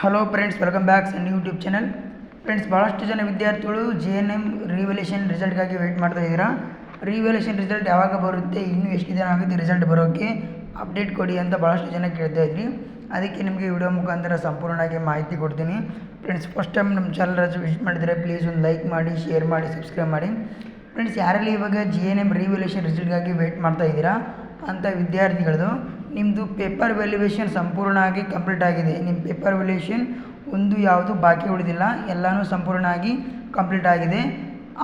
Hello friends, welcome back ಸನ್ YouTube channel. Friends, ಭಾಳಷ್ಟು ಜನ ವಿದ್ಯಾರ್ಥಿಗಳು JNM ರಿವ್ಯಾಲ್ಯೂಯೇಷನ್ ರಿಸಲ್ಟ್ಗಾಗಿ ವೆಯ್ಟ್ ಮಾಡ್ತಾ ಇದ್ದೀರಾ. ರಿವ್ಯಾಲ್ಯೂಯೇಷನ್ ರಿಸಲ್ಟ್ ಯಾವಾಗ ಬರುತ್ತೆ, ಇನ್ನೂ ಎಷ್ಟು ದಿನ ಆಗುತ್ತೆ ರಿಸಲ್ಟ್ ಬರೋಕ್ಕೆ, ಅಪ್ಡೇಟ್ ಕೊಡಿ ಅಂತ ಭಾಳಷ್ಟು ಜನ ಕೇಳ್ತಾ ಇದ್ರಿ. ಅದಕ್ಕೆ ನಿಮಗೆ ವಿಡಿಯೋ ಮುಖಾಂತರ ಸಂಪೂರ್ಣವಾಗಿ ಮಾಹಿತಿ ಕೊಡ್ತೀನಿ. ಫ್ರೆಂಡ್ಸ್, ಫಸ್ಟ್ ಟೈಮ್ ನಮ್ಮ ಚಾನಲ್ ವಿಸಿಟ್ ಮಾಡಿದರೆ ಪ್ಲೀಸ್ ಒಂದು ಲೈಕ್ ಮಾಡಿ, ಶೇರ್ ಮಾಡಿ, ಸಬ್ಸ್ಕ್ರೈಬ್ ಮಾಡಿ. ಫ್ರೆಂಡ್ಸ್, ಯಾರಲ್ಲಿ ಇವಾಗ JNM ರಿವ್ಯಾಲ್ಯೂಯೇಷನ್ ರಿಸಲ್ಟ್ಗಾಗಿ ವೆಯ್ಟ್ ಮಾಡ್ತಾ ಇದ್ದೀರಾ ಅಂಥ ವಿದ್ಯಾರ್ಥಿಗಳದು ನಿಮ್ಮದು ಪೇಪರ್ ವ್ಯಾಲ್ಯೂಯೇಷನ್ ಸಂಪೂರ್ಣವಾಗಿ ಕಂಪ್ಲೀಟ್ ಆಗಿದೆ. ನಿಮ್ಮ ಪೇಪರ್ ವ್ಯಾಲ್ಯೂಯೇಷನ್ ಒಂದು ಯಾವುದು ಬಾಕಿ ಉಳಿದಿಲ್ಲ, ಎಲ್ಲನೂ ಸಂಪೂರ್ಣವಾಗಿ ಕಂಪ್ಲೀಟ್ ಆಗಿದೆ.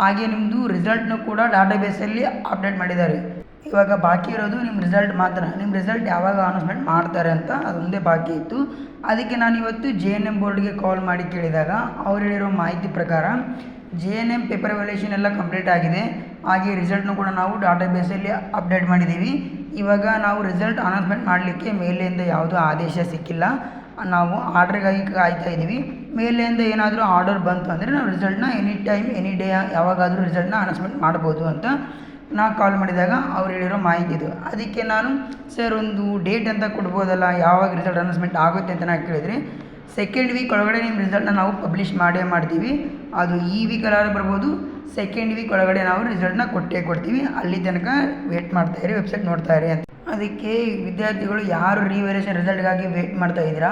ಹಾಗೆ ನಿಮ್ಮದು ರಿಸಲ್ಟ್ನೂ ಕೂಡ ಡಾಟಾಬೇಸಲ್ಲಿ ಅಪ್ಡೇಟ್ ಮಾಡಿದ್ದಾರೆ. ಇವಾಗ ಬಾಕಿ ಇರೋದು ನಿಮ್ಮ ರಿಸಲ್ಟ್ ಮಾತ್ರ. ನಿಮ್ಮ ರಿಸಲ್ಟ್ ಯಾವಾಗ ಅನೌನ್ಸ್ಮೆಂಟ್ ಮಾಡ್ತಾರೆ ಅಂತ ಅದೊಂದೇ ಬಾಕಿ ಇತ್ತು. ಅದಕ್ಕೆ ನಾನು ಇವತ್ತು JNM ಬೋರ್ಡ್ಗೆ ಕಾಲ್ ಮಾಡಿ ಕೇಳಿದಾಗ ಅವ್ರು ಹೇಳಿರೋ ಮಾಹಿತಿ ಪ್ರಕಾರ JNM ಪೇಪರ್ ವ್ಯಾಲ್ಯೂಯೇಷನ್ ಎಲ್ಲ ಕಂಪ್ಲೀಟ್ ಆಗಿದೆ. ಹಾಗೆ ರಿಸಲ್ಟ್ನೂ ಕೂಡ ನಾವು ಡಾಟಾಬೇಸಲ್ಲಿ ಅಪ್ಡೇಟ್ ಮಾಡಿದ್ದೀವಿ. ಇವಾಗ ನಾವು ರಿಸಲ್ಟ್ ಅನೌನ್ಸ್ಮೆಂಟ್ ಮಾಡಲಿಕ್ಕೆ ಮೇಲೆಯಿಂದ ಯಾವುದೂ ಆದೇಶ ಸಿಕ್ಕಿಲ್ಲ. ನಾವು ಆರ್ಡ್ರಿಗಾಗಿ ಕಾಯ್ತಾ ಇದ್ದೀವಿ. ಮೇಲೆಯಿಂದ ಏನಾದರೂ ಆರ್ಡರ್ ಬಂತು ಅಂದರೆ ನಾವು ರಿಸಲ್ಟ್ನ ಎನಿ ಟೈಮ್ ಎನಿ ಡೇ ಯಾವಾಗಾದರೂ ರಿಸಲ್ಟ್ನ ಅನೌನ್ಸ್ಮೆಂಟ್ ಮಾಡ್ಬೋದು ಅಂತ ನಾನು ಕಾಲ್ ಮಾಡಿದಾಗ ಅವ್ರು ಹೇಳಿರೋ ಮಾಹಿತಿ ಇದು. ಅದಕ್ಕೆ ನಾನು ಸರ್ ಒಂದು ಡೇಟ್ ಅಂತ ಕೊಡ್ಬೋದಲ್ಲ, ಯಾವಾಗ ರಿಸಲ್ಟ್ ಅನೌನ್ಸ್ಮೆಂಟ್ ಆಗುತ್ತೆ ಅಂತ ನಾನು ಕೇಳಿದರೆ, ಸೆಕೆಂಡ್ ವೀಕ್ ಒಳಗಡೆ ನಿಮ್ಮ ರಿಸಲ್ಟ್ನ ನಾವು ಪಬ್ಲಿಷ್ ಮಾಡೇ ಮಾಡ್ತೀವಿ. ಅದು ಈ ವೀಕಲ್ಲಾದ್ರೂ ಬರ್ಬೋದು, ಸೆಕೆಂಡ್ ವೀಕ್ ಒಳಗಡೆ ನಾವು ರಿಸಲ್ಟ್ನ ಕೊಟ್ಟೇ ಕೊಡ್ತೀವಿ. ಅಲ್ಲಿ ತನಕ ವೇಟ್ ಮಾಡ್ತಾಯಿರಿ, ವೆಬ್ಸೈಟ್ ನೋಡ್ತಾಯಿರಿ ಅಂತ. ಅದಕ್ಕೆ ವಿದ್ಯಾರ್ಥಿಗಳು ಯಾರು ರಿವ್ಯಾಲ್ಯೂಯೇಷನ್ ರಿಸಲ್ಟ್ಗಾಗಿ ವೇಟ್ ಮಾಡ್ತಾ ಇದ್ದೀರಾ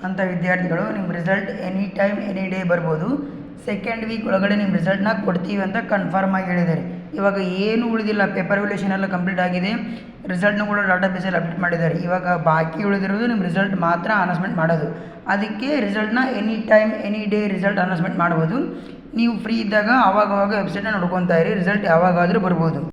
ಅಂಥ ವಿದ್ಯಾರ್ಥಿಗಳು, ನಿಮ್ಮ result any time any day ಬರ್ಬೋದು. ಸೆಕೆಂಡ್ ವೀಕ್ ಒಳಗಡೆ ನಿಮ್ಮ ರಿಸಲ್ಟ್ನ ಕೊಡ್ತೀವಿ ಅಂತ ಕನ್ಫರ್ಮ್ ಆಗಿ ಹೇಳಿದ್ದಾರೆ. ಇವಾಗ ಏನೂ ಉಳಿದಿಲ್ಲ, ಪೇಪರ್ ವ್ಯಾಲ್ಯೂಯೇಷನ್ ಎಲ್ಲ ಕಂಪ್ಲೀಟ್ ಆಗಿದೆ. ರಿಸಲ್ಟ್ನೂ ಕೂಡ ಡಾಟಾಬೇಸಲ್ಲಿ ಅಪ್ಡೇಟ್ ಮಾಡಿದ್ದಾರೆ. ಇವಾಗ ಬಾಕಿ ಉಳಿದಿರೋದು ನಿಮ್ಮ ರಿಸಲ್ಟ್ ಮಾತ್ರ ಅನೌನ್ಸ್ಮೆಂಟ್ ಮಾಡೋದು. ಅದಕ್ಕೆ ರಿಸಲ್ಟ್ನ any time any day result announcement ಮಾಡ್ಬೋದು. ನೀವು ಫ್ರೀ ಇದ್ದಾಗ ಆವಾಗವಾಗ ವೆಬ್ಸೈಟ್ನ ನೋಡ್ಕೊತಾ ಇರಿ, ರಿಸಲ್ಟ್ ಯಾವಾಗಾದರೂ ಬರ್ಬೋದು.